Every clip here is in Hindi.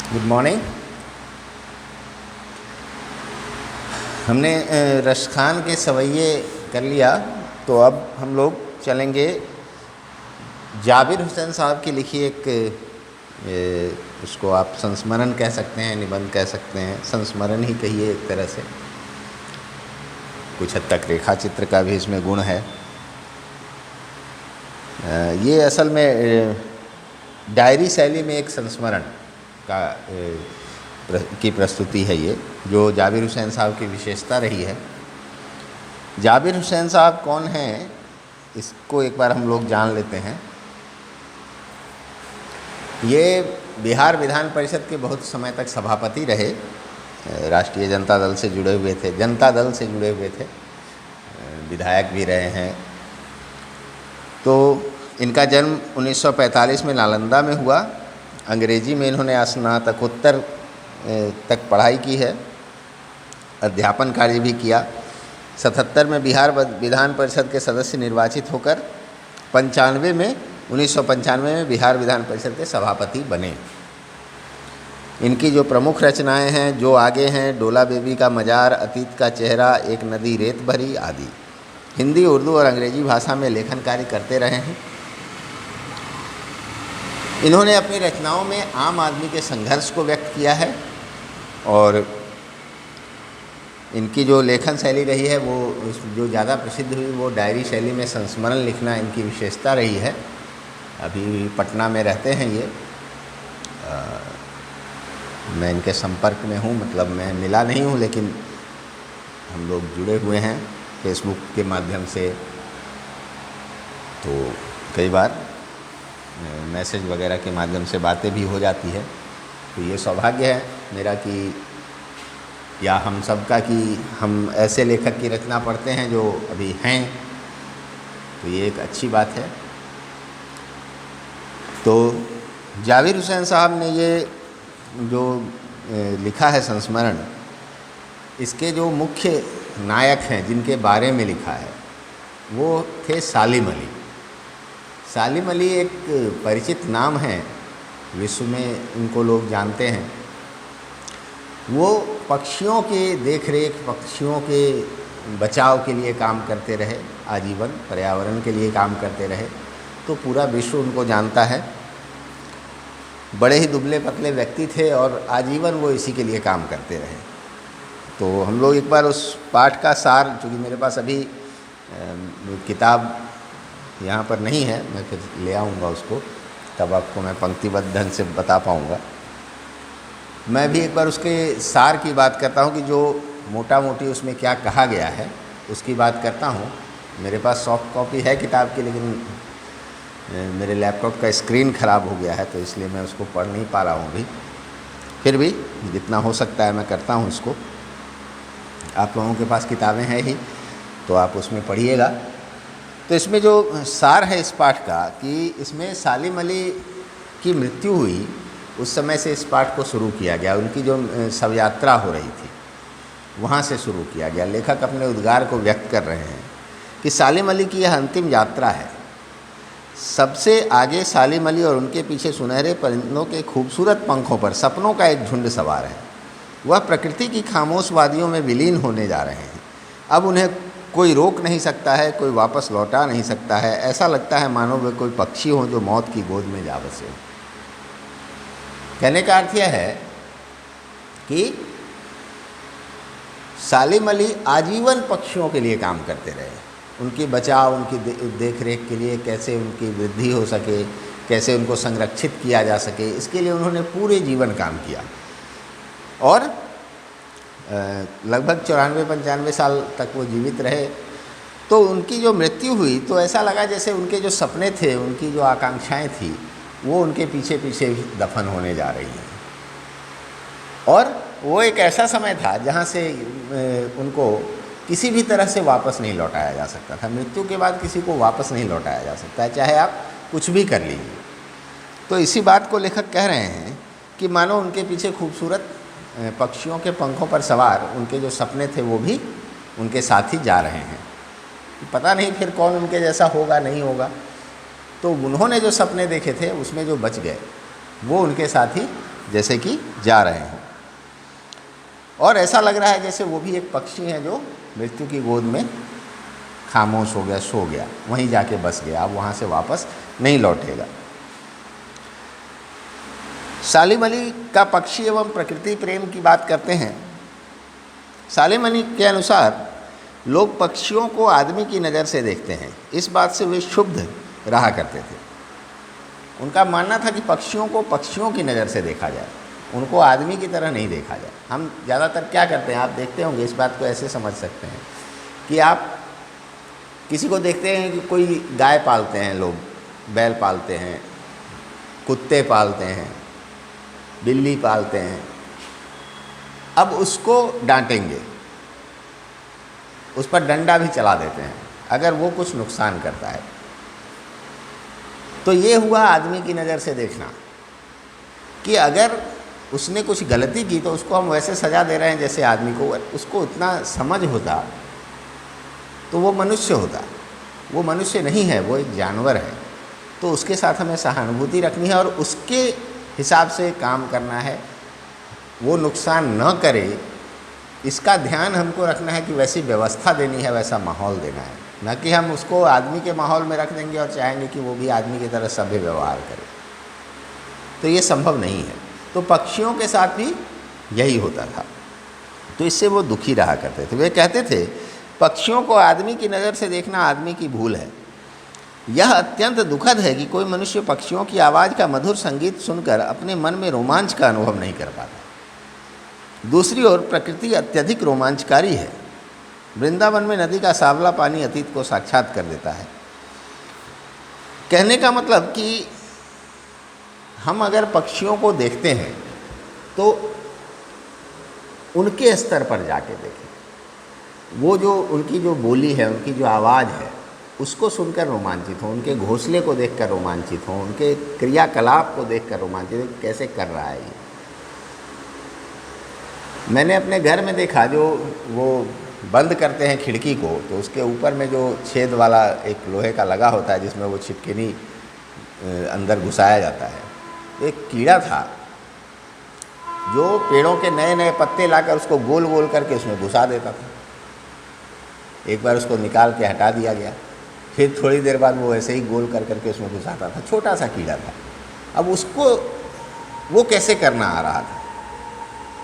Good morning. हमने रशखान के सवैये कर लिया, तो अब हम लोग चलेंगे जाबिर हुसैन साहब की लिखी उसको आप संस्मरण कह सकते हैं, निबंध कह सकते हैं, संस्मरण ही कहिए एक तरह से। कुछ हद तक रेखा चित्र का भी इसमें गुण है। ये असल में डायरी शैली में एक संस्मरण का की प्रस्तुति है, ये जो जाबिर हुसैन साहब की विशेषता रही है। जाबिर हुसैन साहब कौन हैं, इसको एक बार हम लोग जान लेते हैं। ये बिहार विधान परिषद के बहुत समय तक सभापति रहे, राष्ट्रीय जनता दल से जुड़े हुए थे, जनता दल से जुड़े हुए थे, विधायक भी रहे हैं। तो इनका जन्म 1945 में नालंदा में हुआ। अंग्रेजी में इन्होंने स्नातकोत्तर तक पढ़ाई की है, अध्यापन कार्य भी किया। 77 में बिहार विधान परिषद के सदस्य निर्वाचित होकर 1995 में बिहार विधान परिषद के सभापति बने। इनकी जो प्रमुख रचनाएं हैं, जो आगे हैं, डोला बेबी का मजार, अतीत का चेहरा, एक नदी रेत भरी आदि, हिंदी, उर्दू और अंग्रेजी भाषा में लेखन कार्य करते रहे हैं। इन्होंने अपनी रचनाओं में आम आदमी के संघर्ष को व्यक्त किया है, और इनकी जो लेखन शैली रही है वो जो ज़्यादा प्रसिद्ध हुई वो डायरी शैली में संस्मरण लिखना इनकी विशेषता रही है। अभी पटना में रहते हैं ये। मैं इनके संपर्क में हूँ, मतलब मैं मिला नहीं हूँ, लेकिन हम लोग जुड़े हुए हैं फेसबुक के माध्यम से। तो कई बार मैसेज वगैरह के माध्यम से बातें भी हो जाती है। तो ये सौभाग्य है मेरा कि, या हम सबका, कि हम ऐसे लेखक की रचना पढ़ते हैं जो अभी हैं, तो ये एक अच्छी बात है। तो जाबिर हुसैन साहब ने ये जो लिखा है संस्मरण, इसके जो मुख्य नायक हैं जिनके बारे में लिखा है वो थे सालिम अली। सालिम अली एक परिचित नाम है, विश्व में इनको लोग जानते हैं। वो पक्षियों के देखरेख, पक्षियों के बचाव के लिए काम करते रहे आजीवन, पर्यावरण के लिए काम करते रहे, तो पूरा विश्व उनको जानता है। बड़े ही दुबले पतले व्यक्ति थे और आजीवन वो इसी के लिए काम करते रहे। तो हम लोग एक बार उस पाठ का सार, चूँकि मेरे पास अभी किताब यहाँ पर नहीं है, मैं फिर ले आऊँगा उसको, तब आपको मैं पंक्तिबद्ध ढंग से बता पाऊँगा। मैं भी एक बार उसके सार की बात करता हूँ कि जो मोटा मोटी उसमें क्या कहा गया है उसकी बात करता हूँ। मेरे पास सॉफ्ट कॉपी है किताब की, लेकिन मेरे लैपटॉप का स्क्रीन ख़राब हो गया है, तो इसलिए मैं उसको पढ़ नहीं पा रहा हूँ अभी। फिर भी जितना हो सकता है मैं करता हूँ उसको। आप लोगों के पास किताबें हैं ही, तो आप उसमें पढ़िएगा। तो इसमें जो सार है इस पाठ का, कि इसमें सालिम अली की मृत्यु हुई, उस समय से इस पाठ को शुरू किया गया। उनकी जो शव यात्रा हो रही थी वहाँ से शुरू किया गया। लेखक अपने उद्गार को व्यक्त कर रहे हैं कि सालिम अली की यह अंतिम यात्रा है। सबसे आगे सालिम अली और उनके पीछे सुनहरे परिंदों के खूबसूरत पंखों पर सपनों का एक झुंड सवार है। वह प्रकृति की खामोश वादियों में विलीन होने जा रहे हैं। अब उन्हें कोई रोक नहीं सकता है, कोई वापस लौटा नहीं सकता है। ऐसा लगता है मानो वे कोई पक्षी हों जो मौत की गोद में जा बसे। कहने का अर्थ यह है कि सालिम अली आजीवन पक्षियों के लिए काम करते रहे, उनकी बचाव, उनकी देख रेख के लिए, कैसे उनकी वृद्धि हो सके, कैसे उनको संरक्षित किया जा सके, इसके लिए उन्होंने पूरे जीवन काम किया। और लगभग 94-95 साल तक वो जीवित रहे। तो उनकी जो मृत्यु हुई तो ऐसा लगा जैसे उनके जो सपने थे, उनकी जो आकांक्षाएं थी, वो उनके पीछे पीछे दफन होने जा रही हैं। और वो एक ऐसा समय था जहाँ से उनको किसी भी तरह से वापस नहीं लौटाया जा सकता था। मृत्यु के बाद किसी को वापस नहीं लौटाया जा सकता है, चाहे आप कुछ भी कर लीजिए। तो इसी बात को लेखक कह रहे हैं कि मानो उनके पीछे खूबसूरत पक्षियों के पंखों पर सवार उनके जो सपने थे वो भी उनके साथ ही जा रहे हैं। पता नहीं फिर कौन उनके जैसा होगा, नहीं होगा। तो उन्होंने जो सपने देखे थे उसमें जो बच गए वो उनके साथ ही जैसे कि जा रहे हैं, और ऐसा लग रहा है जैसे वो भी एक पक्षी है जो मृत्यु की गोद में खामोश हो गया, सो गया, वहीं जाके बस गया, अब वहाँ से वापस नहीं लौटेगा। सालिम अली का पक्षी एवं प्रकृति प्रेम की बात करते हैं। सालिम अली के अनुसार लोग पक्षियों को आदमी की नज़र से देखते हैं, इस बात से वे क्षुब्ध रहा करते थे। उनका मानना था कि पक्षियों को पक्षियों की नज़र से देखा जाए, उनको आदमी की तरह नहीं देखा जाए। हम ज़्यादातर क्या करते हैं, आप देखते होंगे, इस बात को ऐसे समझ सकते हैं कि आप किसी को देखते हैं कि कोई गाय पालते हैं, लोग बैल पालते हैं, कुत्ते पालते हैं, बिल्ली पालते हैं, अब उसको डांटेंगे, उस पर डंडा भी चला देते हैं अगर वो कुछ नुकसान करता है। तो ये हुआ आदमी की नज़र से देखना कि अगर उसने कुछ गलती की तो उसको हम वैसे सज़ा दे रहे हैं जैसे आदमी को, उसको इतना समझ होता तो वो मनुष्य होता। वो मनुष्य नहीं है, वो एक जानवर है, तो उसके साथ हमें सहानुभूति रखनी है और उसके हिसाब से काम करना है, वो नुकसान न करे इसका ध्यान हमको रखना है कि वैसी व्यवस्था देनी है, वैसा माहौल देना है, न कि हम उसको आदमी के माहौल में रख देंगे और चाहेंगे कि वो भी आदमी की तरह सभ्य व्यवहार करे, तो ये संभव नहीं है। तो पक्षियों के साथ भी यही होता था, तो इससे वो दुखी रहा करते थे। वे कहते थे पक्षियों को आदमी की नज़र से देखना आदमी की भूल है। यह अत्यंत दुखद है कि कोई मनुष्य पक्षियों की आवाज़ का मधुर संगीत सुनकर अपने मन में रोमांच का अनुभव नहीं कर पाता। दूसरी ओर प्रकृति अत्यधिक रोमांचकारी है। वृंदावन में नदी का सांवला पानी अतीत को साक्षात कर देता है। कहने का मतलब कि हम अगर पक्षियों को देखते हैं तो उनके स्तर पर जाके देखें, वो जो उनकी जो बोली है, उनकी जो आवाज़ है, उसको सुनकर रोमांचित हो, उनके घोंसले को देखकर रोमांचित हो, उनके क्रियाकलाप को देखकर रोमांचित हो, कैसे कर रहा है ये। मैंने अपने घर में देखा, जो वो बंद करते हैं खिड़की को तो उसके ऊपर में जो छेद वाला एक लोहे का लगा होता है जिसमें वो छिटकिनी अंदर घुसाया जाता है, एक कीड़ा था जो पेड़ों के नए नए पत्ते लाकर उसको गोल गोल करके उसमें घुसा देता था। एक बार उसको निकाल के हटा दिया गया, फिर थोड़ी देर बाद वो ऐसे ही गोल कर करके उसमें घुसाता था, छोटा सा कीड़ा था। अब उसको वो कैसे करना आ रहा था।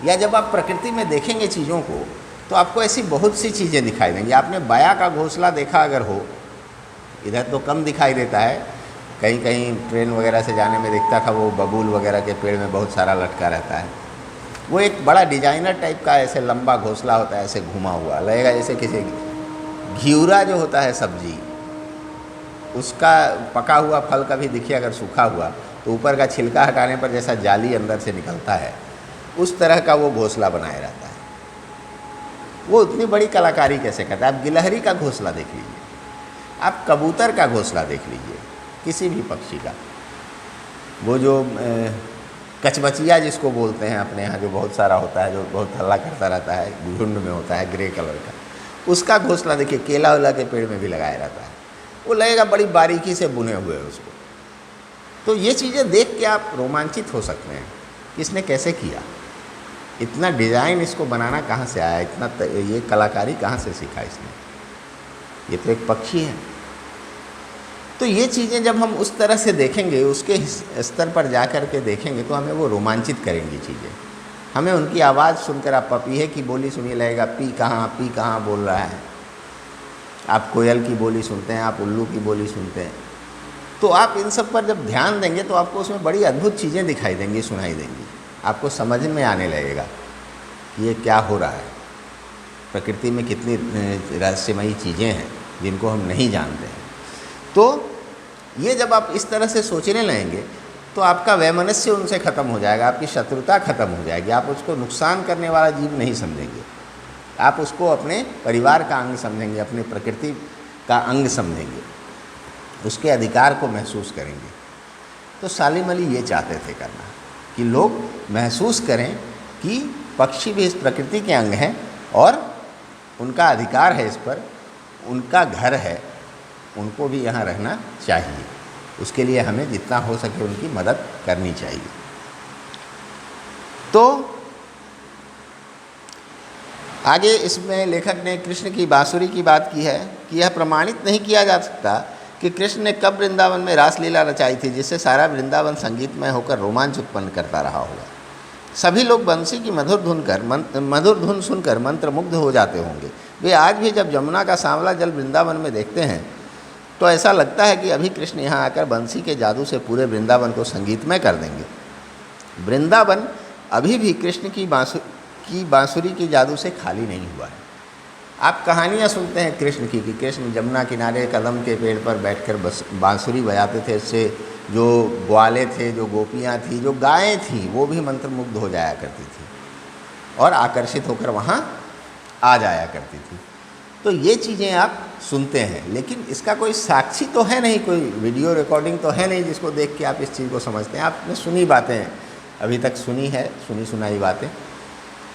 या जब आप प्रकृति में देखेंगे चीज़ों को तो आपको ऐसी बहुत सी चीज़ें दिखाई देंगी। आपने बाया का घोंसला देखा अगर हो, इधर तो कम दिखाई देता है, कहीं कहीं ट्रेन वगैरह से जाने में दिखता था, वो बबूल वगैरह के पेड़ में बहुत सारा लटका रहता है। वो एक बड़ा डिजाइनर टाइप का ऐसे लंबा घोंसला होता है, ऐसे घुमा हुआ लगेगा जैसे किसी घिउरा जो होता है सब्जी, उसका पका हुआ फल कभी दिखे अगर सूखा हुआ तो ऊपर का छिलका हटाने पर जैसा जाली अंदर से निकलता है, उस तरह का वो घोंसला बनाए रहता है। वो उतनी बड़ी कलाकारी कैसे करता है। आप गिलहरी का घोंसला देख लीजिए, आप कबूतर का घोंसला देख लीजिए, किसी भी पक्षी का, वो जो कचबचिया जिसको बोलते हैं अपने यहाँ, जो बहुत सारा होता है, जो बहुत हल्ला करता रहता है, झुंड में होता है, ग्रे कलर का, उसका घोंसला देखिए केला वेला के पेड़ में भी लगाया रहता है। वो लगेगा बड़ी बारीकी से बुने हुए उसको। तो ये चीज़ें देख के आप रोमांचित हो सकते हैं, किसने कैसे किया, इतना डिज़ाइन इसको बनाना कहाँ से आया, इतना ये कलाकारी कहाँ से सीखा इसने, ये तो एक पक्षी है। तो ये चीज़ें जब हम उस तरह से देखेंगे, उसके स्तर पर जा कर के देखेंगे, तो हमें वो रोमांचित करेंगी चीज़ें। हमें उनकी आवाज़ सुनकर, आप पपीहे की बोली सुनिए, लगेगा पी कहाँ बोल रहा है। आप कोयल की बोली सुनते हैं, आप उल्लू की बोली सुनते हैं, तो आप इन सब पर जब ध्यान देंगे तो आपको उसमें बड़ी अद्भुत चीज़ें दिखाई देंगी, सुनाई देंगी। आपको समझ में आने लगेगा कि ये क्या हो रहा है, प्रकृति में कितनी रहस्यमयी चीज़ें हैं जिनको हम नहीं जानते हैं। तो ये जब आप इस तरह से सोचने लगेंगे तो आपका वैमनस्य उनसे ख़त्म हो जाएगा, आपकी शत्रुता ख़त्म हो जाएगी। आप उसको नुकसान करने वाला जीव नहीं समझेंगे, आप उसको अपने परिवार का अंग समझेंगे, अपने प्रकृति का अंग समझेंगे, उसके अधिकार को महसूस करेंगे। तो सालिम अली ये चाहते थे करना कि लोग महसूस करें कि पक्षी भी इस प्रकृति के अंग हैं और उनका अधिकार है इस पर, उनका घर है, उनको भी यहाँ रहना चाहिए। उसके लिए हमें जितना हो सके उनकी मदद करनी चाहिए। तो आगे इसमें लेखक ने कृष्ण की बांसुरी की बात की है कि यह प्रमाणित नहीं किया जा सकता कि कृष्ण ने कब वृंदावन में रासलीला रचाई थी जिससे सारा वृंदावन संगीतमय होकर रोमांच उत्पन्न करता रहा होगा। सभी लोग बंसी की मधुर धुन सुनकर मंत्रमुग्ध हो जाते होंगे। वे आज भी जब यमुना का सांवला जल वृंदावन में देखते हैं तो ऐसा लगता है कि अभी कृष्ण यहाँ आकर बंसी के जादू से पूरे वृंदावन को संगीतमय कर देंगे। वृंदावन अभी भी कृष्ण की बांसुरी की जादू से खाली नहीं हुआ है। आप कहानियाँ सुनते हैं कृष्ण की कि कृष्ण जमुना किनारे कदम के पेड़ पर बैठकर बांसुरी बजाते थे। इससे जो ग्वाले थे, जो गोपियाँ थी, जो गायें थीं, वो भी मंत्रमुग्ध हो जाया करती थी और आकर्षित होकर वहाँ आ जाया करती थी। तो ये चीज़ें आप सुनते हैं, लेकिन इसका कोई साक्षी तो है नहीं, कोई वीडियो रिकॉर्डिंग तो है नहीं जिसको देख के आप इस चीज़ को समझते हैं। आपने सुनी बातें अभी तक सुनी है, सुनी सुनाई बातें,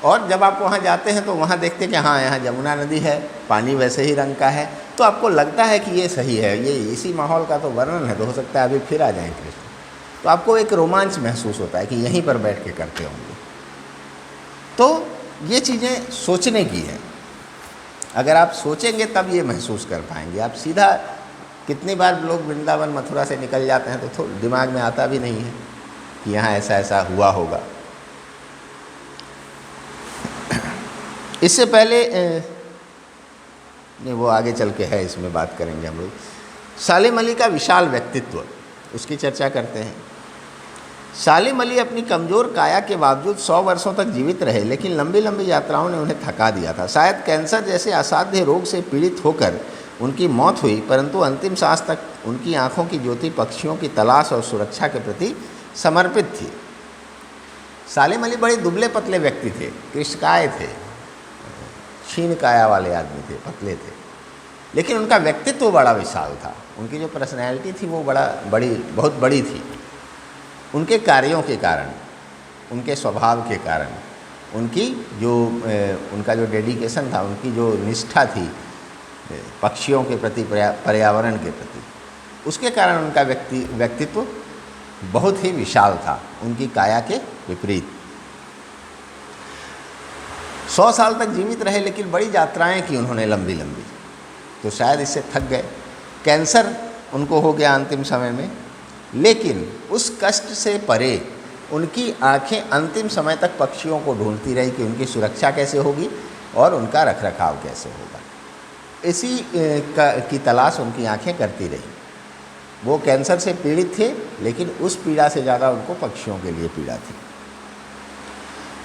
और जब आप वहाँ जाते हैं तो वहाँ देखते हैं कि हाँ यहाँ यमुना नदी है, पानी वैसे ही रंग का है, तो आपको लगता है कि ये सही है, ये इसी माहौल का तो वर्णन है, तो हो सकता है अभी फिर आ जाएँ कृष्ण। तो आपको एक रोमांच महसूस होता है कि यहीं पर बैठ के करते होंगे। तो ये चीज़ें सोचने की है। अगर आप सोचेंगे तब ये महसूस कर पाएंगे। आप सीधा कितनी बार लोग वृंदावन मथुरा से निकल जाते हैं तो दिमाग में आता भी नहीं है कि यहाँ ऐसा ऐसा हुआ होगा। इससे पहले नहीं, वो आगे चल के है, इसमें बात करेंगे हम लोग। सालिम अली का विशाल व्यक्तित्व, उसकी चर्चा करते हैं। सालिम अली अपनी कमज़ोर काया के बावजूद 100 वर्षों तक जीवित रहे, लेकिन लंबी लंबी यात्राओं ने उन्हें थका दिया था। शायद कैंसर जैसे असाध्य रोग से पीड़ित होकर उनकी मौत हुई, परंतु अंतिम सांस तक उनकी आंखों की ज्योति पक्षियों की तलाश और सुरक्षा के प्रति समर्पित थी। सालिम अली बड़े दुबले पतले व्यक्ति थे, कृष्णकाय थे, क्षीण काया वाले आदमी थे, पतले थे, लेकिन उनका व्यक्तित्व बड़ा विशाल था। उनकी जो पर्सनैलिटी थी वो बहुत बड़ी थी। उनके कार्यों के कारण, उनके स्वभाव के कारण, उनका जो डेडिकेशन था, उनकी जो निष्ठा थी पक्षियों के प्रति, पर्यावरण के प्रति, उसके कारण उनका व्यक्तित्व बहुत ही विशाल था, उनकी काया के विपरीत। 100 साल तक जीवित रहे, लेकिन बड़ी यात्राएं की उन्होंने लंबी लंबी, तो शायद इससे थक गए। कैंसर उनको हो गया अंतिम समय में, लेकिन उस कष्ट से परे उनकी आंखें अंतिम समय तक पक्षियों को ढूंढती रही कि उनकी सुरक्षा कैसे होगी और उनका रखरखाव कैसे होगा। इसी की तलाश उनकी आंखें करती रही। वो कैंसर से पीड़ित थे, लेकिन उस पीड़ा से ज़्यादा उनको पक्षियों के लिए पीड़ा थी।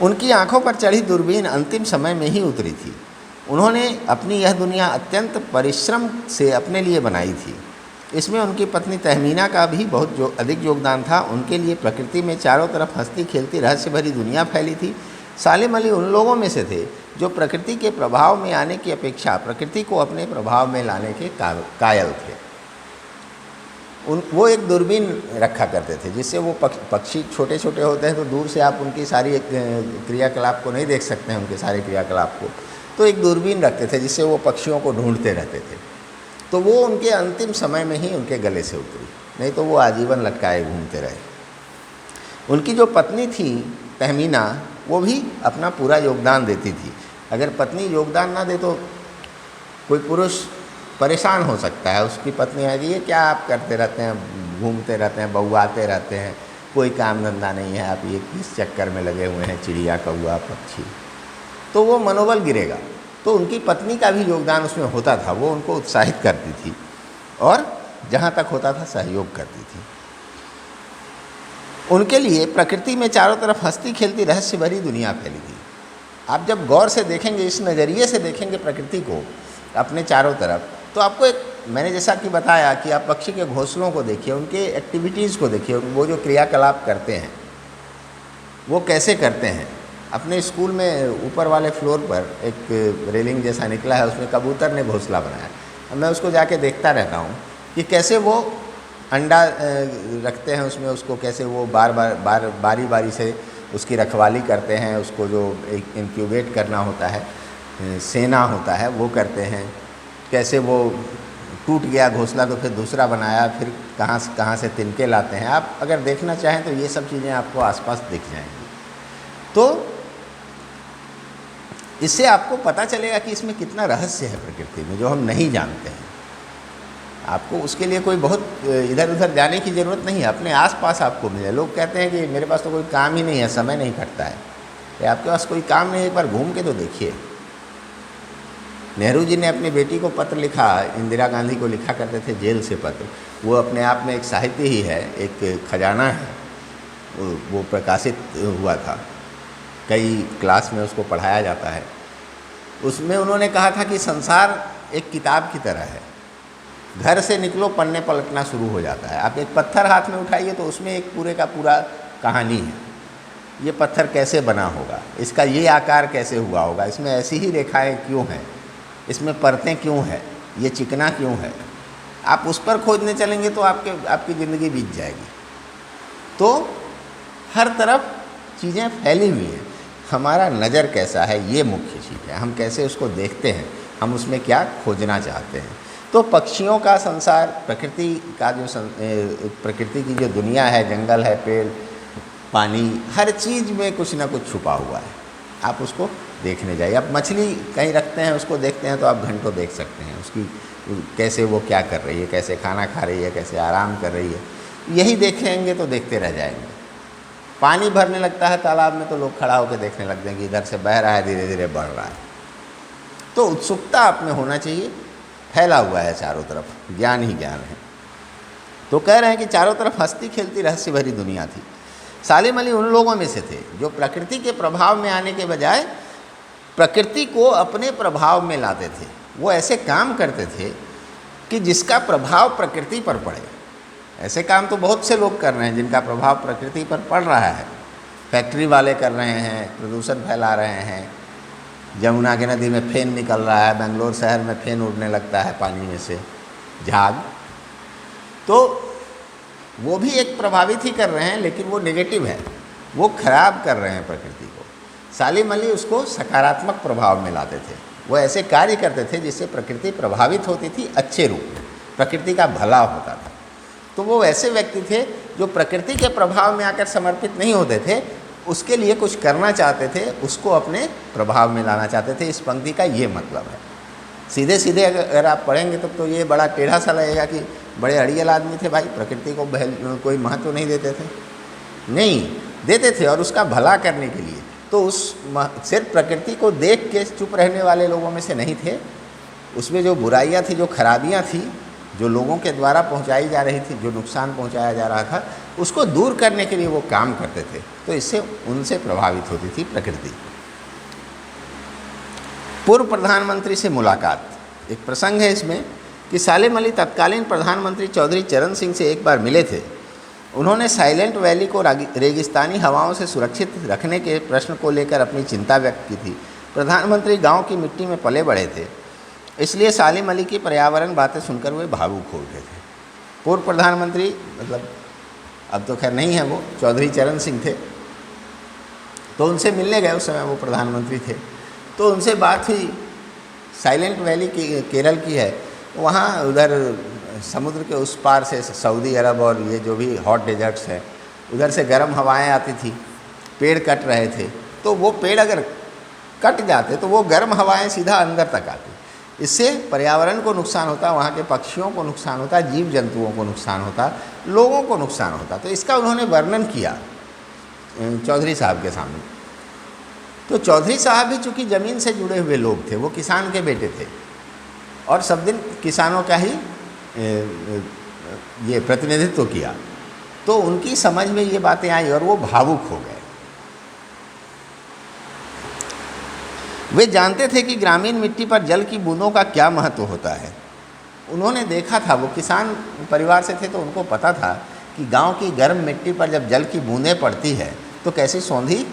उनकी आंखों पर चढ़ी दूरबीन अंतिम समय में ही उतरी थी। उन्होंने अपनी यह दुनिया अत्यंत परिश्रम से अपने लिए बनाई थी। इसमें उनकी पत्नी तहमीना का भी बहुत अधिक योगदान था। उनके लिए प्रकृति में चारों तरफ हंसती खेलती रहस्य भरी दुनिया फैली थी। सालिम अली उन लोगों में से थे जो प्रकृति के प्रभाव में आने की अपेक्षा प्रकृति को अपने प्रभाव में लाने के कायल थे। वो एक दूरबीन रखा करते थे, जिससे वो पक्षी छोटे छोटे होते हैं तो दूर से आप उनकी सारी क्रियाकलाप को नहीं देख सकते हैं, उनके सारे क्रियाकलाप को। तो एक दूरबीन रखते थे जिससे वो पक्षियों को ढूंढते रहते थे। तो वो उनके अंतिम समय में ही उनके गले से उतरी, नहीं तो वो आजीवन लटकाए घूमते रहे। उनकी जो पत्नी थी तहमीना, वो भी अपना पूरा योगदान देती थी। अगर पत्नी योगदान ना दे तो कोई पुरुष परेशान हो सकता है। उसकी पत्नी है कि ये क्या आप करते रहते हैं, घूमते रहते हैं, बौआते रहते हैं, कोई काम धंधा नहीं है, आप ये किस चक्कर में लगे हुए हैं, चिड़िया कौआ पक्षी, तो वो मनोबल गिरेगा। तो उनकी पत्नी का भी योगदान उसमें होता था। वो उनको उत्साहित करती थी और जहाँ तक होता था सहयोग करती थी। उनके लिए प्रकृति में चारों तरफ हंसती खेलती रहस्य भरी दुनिया फैली थी। आप जब गौर से देखेंगे, इस नज़रिए से देखेंगे प्रकृति को अपने चारों तरफ, तो आपको एक, मैंने जैसा कि बताया कि आप पक्षी के घोंसलों को देखिए, उनके एक्टिविटीज़ को देखिए, वो जो क्रियाकलाप करते हैं वो कैसे करते हैं। अपने स्कूल में ऊपर वाले फ्लोर पर एक रेलिंग जैसा निकला है, उसमें कबूतर ने घोंसला बनाया। अब मैं उसको जाके देखता रहता हूँ कि कैसे वो अंडा रखते हैं उसमें, उसको कैसे वो बारी बारी से उसकी रखवाली करते हैं, उसको जो एक इंक्यूबेट करना होता है, सेना होता है, वो करते हैं। कैसे वो टूट गया घोंसला तो फिर दूसरा बनाया, फिर कहाँ से तिनके लाते हैं। आप अगर देखना चाहें तो ये सब चीज़ें आपको आसपास दिख जाएंगी। तो इससे आपको पता चलेगा कि इसमें कितना रहस्य है प्रकृति में जो हम नहीं जानते हैं। आपको उसके लिए कोई बहुत इधर उधर जाने की ज़रूरत नहीं है, अपने आसपास आपको मिले। लोग कहते हैं कि मेरे पास तो कोई काम ही नहीं है, समय नहीं कटता है। कि आपके पास कोई काम नहीं है, एक बार घूम के तो देखिए। नेहरू जी ने अपनी बेटी को पत्र लिखा, इंदिरा गांधी को लिखा करते थे जेल से पत्र। वो अपने आप में एक साहित्य ही है, एक खजाना है। वो प्रकाशित हुआ था, कई क्लास में उसको पढ़ाया जाता है। उसमें उन्होंने कहा था कि संसार एक किताब की तरह है, घर से निकलो पन्ने पलटना शुरू हो जाता है। आप एक पत्थर हाथ में उठाइए तो उसमें एक पूरे का पूरा कहानी है। ये पत्थर कैसे बना होगा, इसका ये आकार कैसे हुआ होगा, इसमें ऐसी ही रेखाएं क्यों हैं, इसमें परतें क्यों हैं, ये चिकना क्यों है। आप उस पर खोजने चलेंगे तो आपकी ज़िंदगी बीत जाएगी। तो हर तरफ चीज़ें फैली हुई हैं। हमारा नज़र कैसा है, ये मुख्य चीज़ है। हम कैसे उसको देखते हैं, हम उसमें क्या खोजना चाहते हैं। तो पक्षियों का संसार, प्रकृति का जो प्रकृति की जो दुनिया है, जंगल है, पेड़, पानी, हर चीज़ में कुछ ना कुछ छुपा हुआ है। आप उसको देखने जाइए। आप मछली कहीं रखते हैं, उसको देखते हैं तो आप घंटों देख सकते हैं उसकी कैसे वो क्या कर रही है, कैसे खाना खा रही है, कैसे आराम कर रही है। यही देखेंगे तो देखते रह जाएंगे। पानी भरने लगता है तालाब में तो लोग खड़ा होकर देखने लग जाएंगे, इधर से बह रहा है, धीरे धीरे बढ़ रहा है। तो उत्सुकता आप में होना चाहिए। फैला हुआ है चारों तरफ, ज्ञान ही ज्ञान है। तो कह रहे हैं कि चारों तरफ हंसती खेलती रहस्य भरी दुनिया थी। सालिम अली उन लोगों में से थे जो प्रकृति के प्रभाव में आने के बजाय प्रकृति को अपने प्रभाव में लाते थे। वो ऐसे काम करते थे कि जिसका प्रभाव प्रकृति पर पड़े। ऐसे काम तो बहुत से लोग कर रहे हैं जिनका प्रभाव प्रकृति पर पड़ रहा है। फैक्ट्री वाले कर रहे हैं, प्रदूषण फैला रहे हैं। यमुना की नदी में फेन निकल रहा है, बेंगलोर शहर में फेन उड़ने लगता है पानी में से, झाग। तो वो भी एक प्रभावित ही कर रहे हैं, लेकिन वो नेगेटिव है, वो खराब कर रहे हैं प्रकृति को। सालिम अली उसको सकारात्मक प्रभाव में लाते थे। वो ऐसे कार्य करते थे जिससे प्रकृति प्रभावित होती थी, अच्छे रूप में प्रकृति का भला होता था। तो वो ऐसे व्यक्ति थे जो प्रकृति के प्रभाव में आकर समर्पित नहीं होते थे, उसके लिए कुछ करना चाहते थे, उसको अपने प्रभाव में लाना चाहते थे। इस पंक्ति का ये मतलब है। सीधे सीधे अगर आप पढ़ेंगे तब तो ये बड़ा टेढ़ा सा लगेगा कि बड़े अड़ियल आदमी थे भाई, प्रकृति को कोई महत्व नहीं देते थे। नहीं देते थे, और उसका भला करने के लिए। तो उस सिर्फ प्रकृति को देख के चुप रहने वाले लोगों में से नहीं थे। उसमें जो बुराइयाँ थी, जो खराबियाँ थी, जो लोगों के द्वारा पहुंचाई जा रही थी, जो नुकसान पहुंचाया जा रहा था, उसको दूर करने के लिए वो काम करते थे। तो इससे उनसे प्रभावित होती थी प्रकृति। पूर्व प्रधानमंत्री से मुलाकात, एक प्रसंग है इसमें कि सालिम अली तत्कालीन प्रधानमंत्री चौधरी चरण सिंह से एक बार मिले थे। उन्होंने साइलेंट वैली को रेगिस्तानी हवाओं से सुरक्षित रखने के प्रश्न को लेकर अपनी चिंता व्यक्त की थी। प्रधानमंत्री गांव की मिट्टी में पले बढ़े थे, इसलिए सालिम अली की पर्यावरण बातें सुनकर वे भावुक हो उठे थे। पूर्व प्रधानमंत्री, मतलब अब तो खैर नहीं है, वो चौधरी चरण सिंह थे। तो उनसे मिलने गए, उस समय वो प्रधानमंत्री थे। तो उनसे बात हुई। साइलेंट वैली की केरल की है, वहाँ उधर समुद्र के उस पार से सऊदी अरब और ये जो भी हॉट डेजर्ट्स हैं, उधर से गर्म हवाएं आती थी, पेड़ कट रहे थे। तो वो पेड़ अगर कट जाते तो वो गर्म हवाएं सीधा अंदर तक आती। इससे पर्यावरण को नुकसान होता, वहाँ के पक्षियों को नुकसान होता, जीव जंतुओं को नुकसान होता, लोगों को नुकसान होता। तो इसका उन्होंने वर्णन किया चौधरी साहब के सामने। तो चौधरी साहब भी चूँकि ज़मीन से जुड़े हुए लोग थे, वो किसान के बेटे थे और सब दिन किसानों का ही ये प्रतिनिधित्व किया। तो उनकी समझ में ये बातें आई और वो भावुक हो गए। वे जानते थे कि ग्रामीण मिट्टी पर जल की बूंदों का क्या महत्व होता है। उन्होंने देखा था, वो किसान परिवार से थे, तो उनको पता था कि गांव की गर्म मिट्टी पर जब जल की बूंदें पड़ती है तो कैसी सौंधी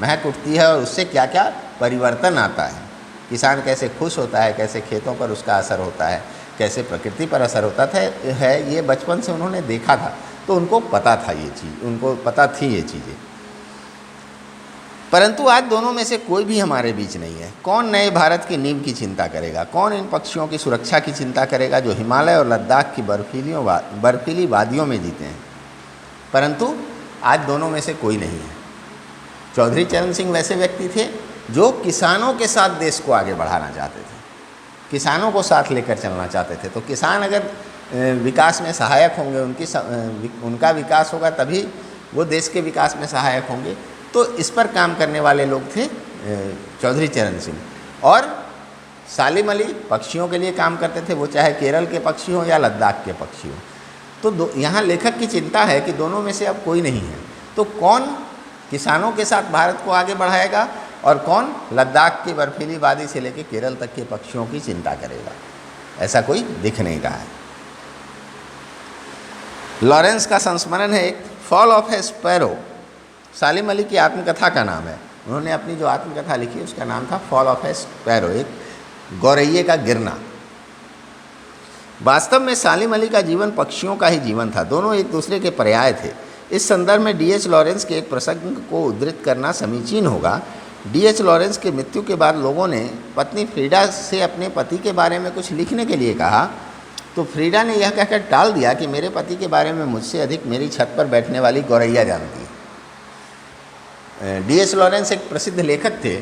महक उठती है और उससे क्या क्या परिवर्तन आता है। किसान कैसे खुश होता है, कैसे खेतों पर उसका असर होता है, कैसे प्रकृति पर असर होता है, ये बचपन से उन्होंने देखा था। तो उनको पता था ये चीज़, उनको पता थी ये चीज़ें। परंतु आज दोनों में से कोई भी हमारे बीच नहीं है। कौन नए भारत की नींव की चिंता करेगा, कौन इन पक्षियों की सुरक्षा की चिंता करेगा जो हिमालय और लद्दाख की बर्फीली वादियों में जीते हैं। परंतु आज दोनों में से कोई नहीं है। चौधरी चरण सिंह वैसे व्यक्ति थे जो किसानों के साथ देश को आगे बढ़ाना चाहते थे, किसानों को साथ लेकर चलना चाहते थे। तो किसान अगर विकास में सहायक होंगे, उनका विकास होगा तभी वो देश के विकास में सहायक होंगे। तो इस पर काम करने वाले लोग थे चौधरी चरण सिंह। और सालिम अली पक्षियों के लिए काम करते थे, वो चाहे केरल के पक्षी हों या लद्दाख के पक्षी हों। तो यहाँ लेखक की चिंता है कि दोनों में से अब कोई नहीं है, तो कौन किसानों के साथ भारत को आगे बढ़ाएगा और कौन लद्दाख की बर्फीली वादी से लेकर केरल तक के पक्षियों की चिंता करेगा। ऐसा कोई दिख नहीं रहा है। लॉरेंस का संस्मरण है एक, फॉल ऑफ ए स्पैरो, सालिम अली की आत्मकथा का नाम है। उन्होंने अपनी जो आत्मकथा लिखी उसका नाम था फॉल ऑफ ए स्पैरो, एक गौरैये का गिरना। वास्तव में सालिम अली का जीवन पक्षियों का ही जीवन था, दोनों एक दूसरे के पर्याय थे। इस संदर्भ में D.H. लॉरेंस के एक प्रसंग को उद्धृत करना समीचीन होगा। D.H. लॉरेंस की मृत्यु के बाद लोगों ने पत्नी फ्रीडा से अपने पति के बारे में कुछ लिखने के लिए कहा, तो फ्रीडा ने यह कहकर टाल दिया कि मेरे पति के बारे में मुझसे अधिक मेरी छत पर बैठने वाली गौरैया जानती है। D.H. लॉरेंस एक प्रसिद्ध लेखक थे,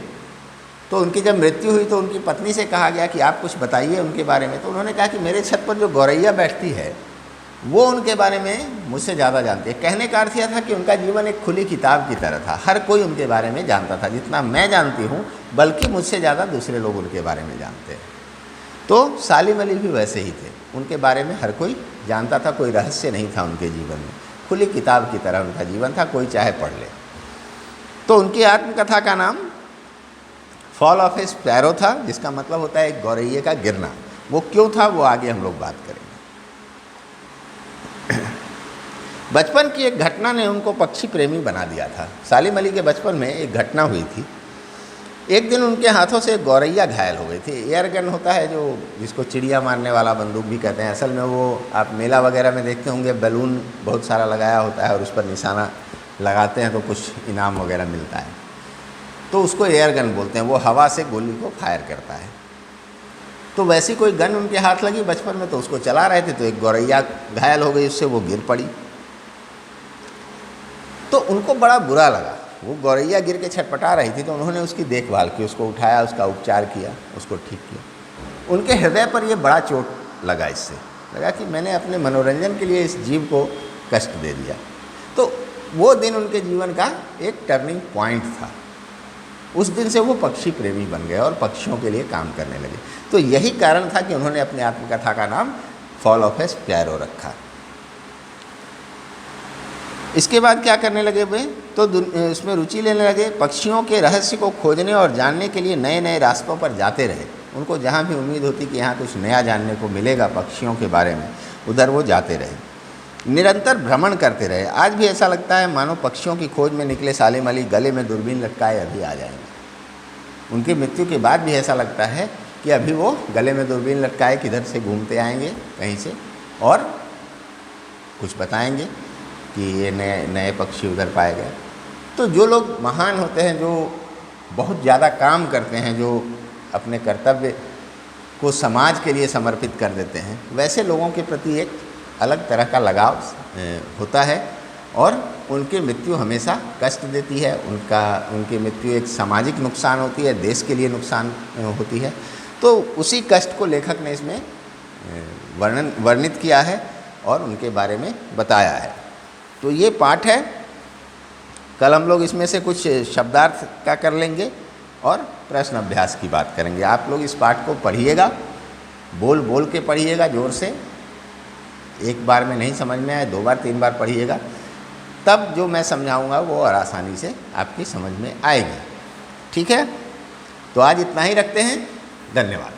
तो उनकी जब मृत्यु हुई तो उनकी पत्नी से कहा गया कि आप कुछ बताइए उनके बारे में। तो उन्होंने कहा कि मेरे छत पर जो गौरैया बैठती है वो उनके बारे में मुझसे ज़्यादा जानती है। कहने का अर्थ यह था कि उनका जीवन एक खुली किताब की तरह था, हर कोई उनके बारे में जानता था, जितना मैं जानती हूँ बल्कि मुझसे ज़्यादा दूसरे लोग उनके बारे में जानते हैं। तो सालिम अली भी वैसे ही थे, उनके बारे में हर कोई जानता था, कोई रहस्य नहीं था उनके जीवन में, खुली किताब की तरह उनका जीवन था, कोई चाहे पढ़ ले। तो उनकी आत्मकथा का नाम फॉल ऑफ ए स्पैरो था, जिसका मतलब होता है एक गौरैये का गिरना। वो क्यों था वो आगे हम लोग बात करेंगे। बचपन की एक घटना ने उनको पक्षी प्रेमी बना दिया था। सालिम अली के बचपन में एक घटना हुई थी। एक दिन उनके हाथों से एक गौरैया घायल हो गई थी। एयर गन होता है जो, जिसको चिड़िया मारने वाला बंदूक भी कहते हैं। असल में वो आप मेला वगैरह में देखते होंगे, बैलून बहुत सारा लगाया होता है और उस पर निशाना लगाते हैं तो कुछ इनाम वगैरह मिलता है, तो उसको एयर गन बोलते हैं। वो हवा से गोली को फायर करता है। तो वैसी कोई गन उनके हाथ लगी बचपन में, तो उसको चला रहे थे, तो एक गौरैया घायल हो गई, उससे वो गिर पड़ी। तो उनको बड़ा बुरा लगा। वो गौरैया गिर के छटपटा रही थी, तो उन्होंने उसकी देखभाल की, उसको उठाया, उसका उपचार किया, उसको ठीक किया। उनके हृदय पर ये बड़ा चोट लगा। इससे लगा कि मैंने अपने मनोरंजन के लिए इस जीव को कष्ट दे दिया। तो वो दिन उनके जीवन का एक टर्निंग पॉइंट था। उस दिन से वो पक्षी प्रेमी बन गए और पक्षियों के लिए काम करने लगे। तो यही कारण था कि उन्होंने अपनी आत्मकथा का नाम फॉल ऑफ ए स्पैरो रखा। इसके बाद क्या करने लगे वे, तो इसमें रुचि लेने लगे। पक्षियों के रहस्य को खोजने और जानने के लिए नए नए रास्तों पर जाते रहे। उनको जहाँ भी उम्मीद होती कि यहाँ कुछ नया जानने को मिलेगा पक्षियों के बारे में, उधर वो जाते रहे, निरंतर भ्रमण करते रहे। आज भी ऐसा लगता है मानो पक्षियों की खोज में निकले सालिम अली गले में दूरबीन लटकाए अभी आ जाएंगे। उनकी मृत्यु के बाद भी ऐसा लगता है कि अभी वो गले में दूरबीन लटकाए किधर से घूमते आएंगे कहीं से और कुछ बताएंगे कि ये नए नए पक्षी उधर पाए गए। तो जो लोग महान होते हैं, जो बहुत ज़्यादा काम करते हैं, जो अपने कर्तव्य को समाज के लिए समर्पित कर देते हैं, वैसे लोगों के प्रति एक अलग तरह का लगाव होता है और उनकी मृत्यु हमेशा कष्ट देती है। उनकी मृत्यु एक सामाजिक नुकसान होती है, देश के लिए नुकसान होती है। तो उसी कष्ट को लेखक ने इसमें वर्णित किया है और उनके बारे में बताया है। तो ये पाठ है। कल हम लोग इसमें से कुछ शब्दार्थ का कर लेंगे और प्रश्न अभ्यास की बात करेंगे। आप लोग इस पाठ को पढ़िएगा, बोल बोल के पढ़िएगा जोर से। एक बार में नहीं समझ में आए, 2 बार 3 बार पढ़िएगा, तब जो मैं समझाऊंगा वो और आसानी से आपकी समझ में आएगी। ठीक है, तो आज इतना ही रखते हैं। धन्यवाद।